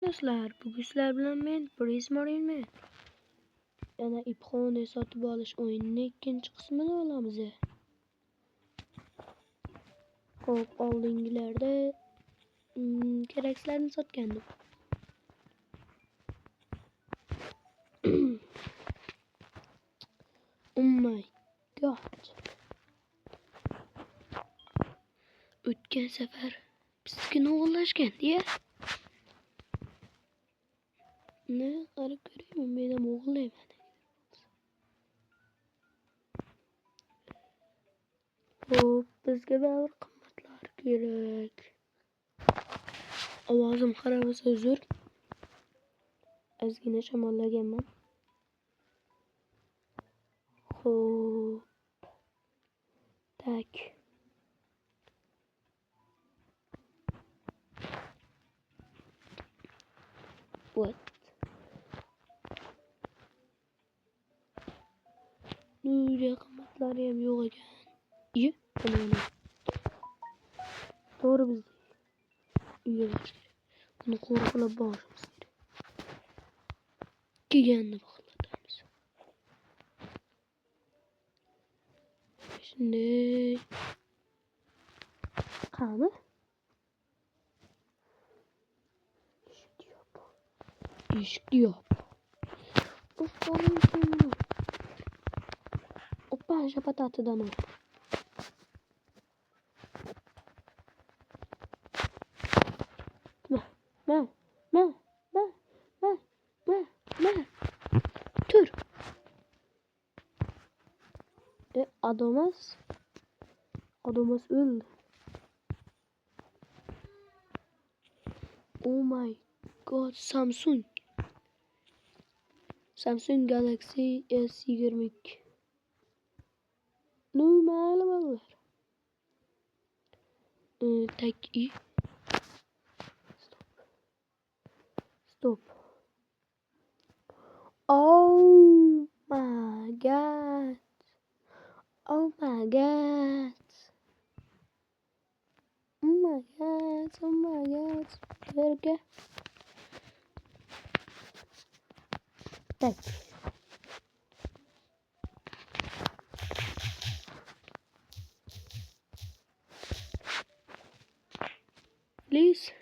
Dostlar, bugün sizler bilan men Prisma o'ynamayman. Yana ipxona sotib olish o'yinining ikkinchi qismini olamiz. Xo'p, oldingilarda keraksizlarni sotgandim. Oh my god. O'tgan safar bizga o'g'irlashgan-ya. Ne qarab ko'raymi, men ham o'g'irlayman. Xo'p, bizga bir qimmatlar kerak. Ovozim xarob bo'lsa uzr. Ozgina shamollaganman. Xo'p. Tak. What? Nuriya qimmatlari ham yo'q ekan. Iyi, mana. To'g'ri biz uyga borish kerak. Buni qo'riqlab borishimiz kerak. Kelganni bog'latamiz. Shunday. Qani? Eshikni yop. Oppa, shapatatidan ol. Ma. Tur. Adomas öldü. Oh my god, Samsung Galaxy S22. Mayli bolalar. Tak iyi. Stop. Oh my god. Verga. Tak. Please.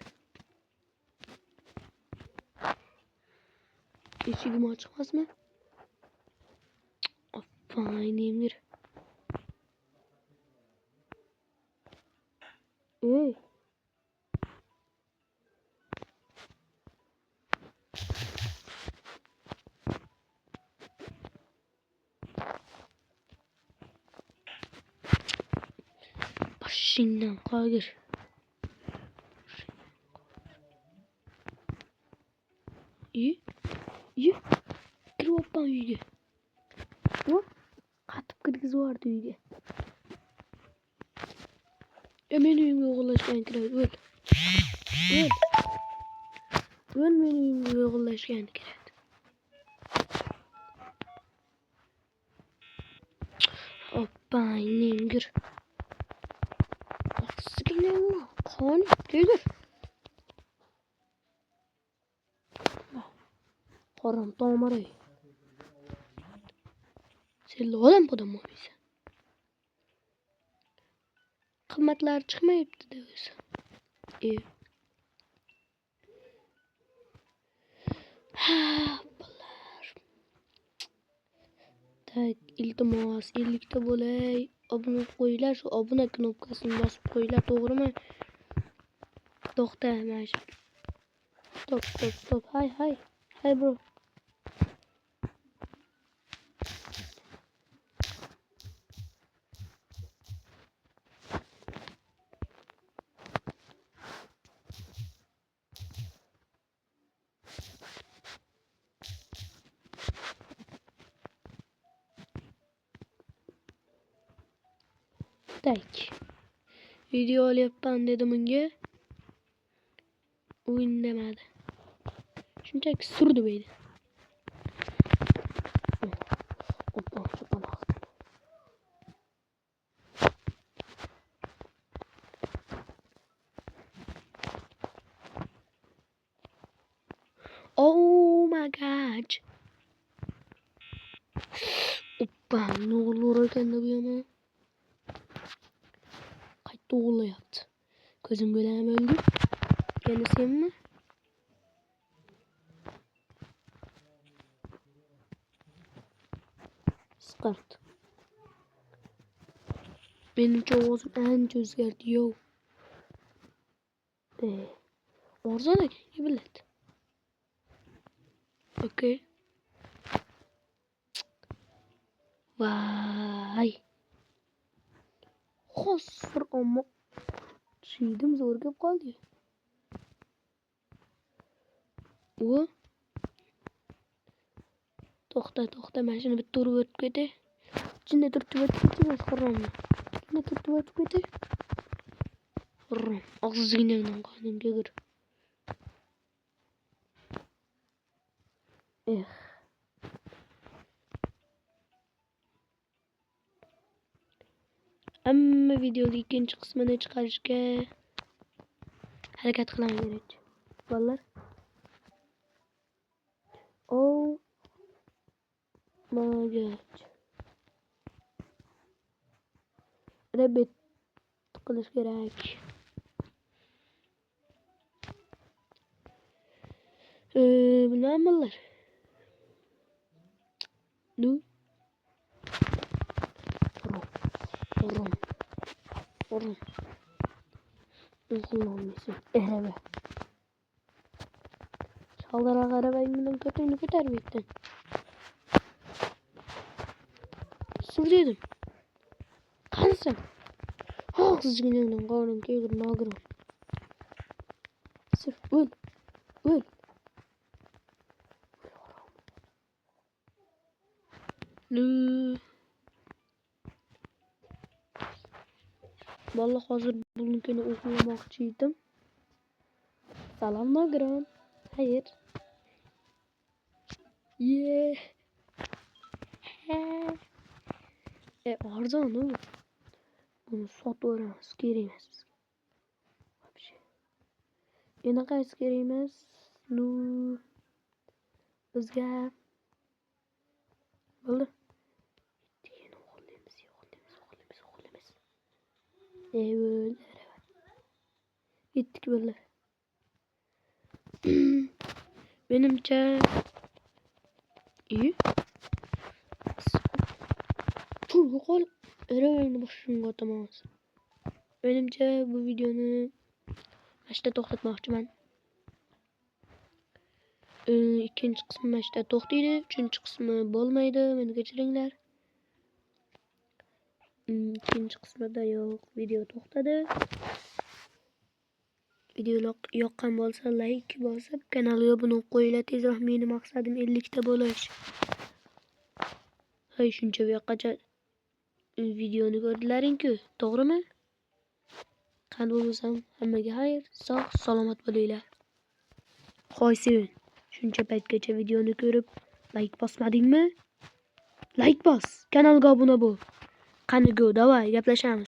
Eshigim ochiq emasmi? Fine, Ey. Başından kaldır. İyi. Kir oppan uyga. O? Qatib kirgiz vardı uyga. Men uyimga o'g'irlashgan kerak. O'l men uyimga o'g'irlashgan kerak. Oppan yengir. Sıkıntı kan gelir. Haram damarı. Sen adam podam mı bize? Qimmatlar chiqmayapti da o'zi. Bular. Tak, iltimos 50 ta bo'lay. Obuna qo'yinglar, shu obuna knopkasini bosib qo'yinglar, to'g'rimi? To'xta, mana shu. Stop. Hay bro. Tak. Video olyapman dedim unga. U indamadi. Shunchaki surdi beyni. Oh my god. Oppa ne olur ekan da bu yana. Qayta o'g'irlayapti. Ko'zim bilan o'ldi. Yana senmi? Qisqart. Menimcha ovozim ancha o'zgardi, yo. Arzon ekan, kim biladi. Okey. Vay. Hozir ammo suydim zo'r kelib qoldi. O. To'xta, mashina bitta urib o'tib ketdi. Jinni turtib o'tib ketdi, xurrommi? Jinni turtib o'tib ketdi. Xurrom, og'zingdan qonimga kir. Amma videoning ikkinchi qismini chiqarishga harakat qilaman kerak. Bolalar. Oh my god. Rabbit qilish kerak. Bilmamanlar. Nu. Rom. Uyg'onmaysan. Erebe. Şallara arabayı bilen kötüğünü köter bitten. Sür dedim. Kansın. Haksız günahından kanun kegir nagırım. Sür öl. Nü. Vallahi hazır bugünkünü uygulamakçıydım. Salam nagırım. Hayır. Yeah. Arzon o. Bunu sot öğrenmez. Gereğmez bizga. Вообще. Yana qaysi gereğmez? Nu. Bizga. Bo'ldi. Yeni o'g'irlaymiz. Evet. Gittik böyle. Benimce iyi. Çok kol öğrenme başını atamaz. Benimce bu videonu başta to'xtatmoqchiman. İkinci kısmı başta to'xtaydi, üçüncü kısmı bo'lmaydi, meni kechiringlar. İkinci kısmı da yok, video to'xtadi. Video yoqqan bo'lsa like bosib, kanalga abuna bo'lib qo'yinglar. Tezroq meni maqsadim 50 ta bo'lish. Hay shuncha yoqqacha videoni ko'rdilaring-ku, to'g'rimi? Qanday bo'lsam, hammaga xayr, sog' salomat bo'linglar. Qo'ysin. Shuncha paytgacha videoni ko'rib, like bosmadingmi? Like bos, kanalga obuna bo'l. Qani go, davay, gaplashamiz.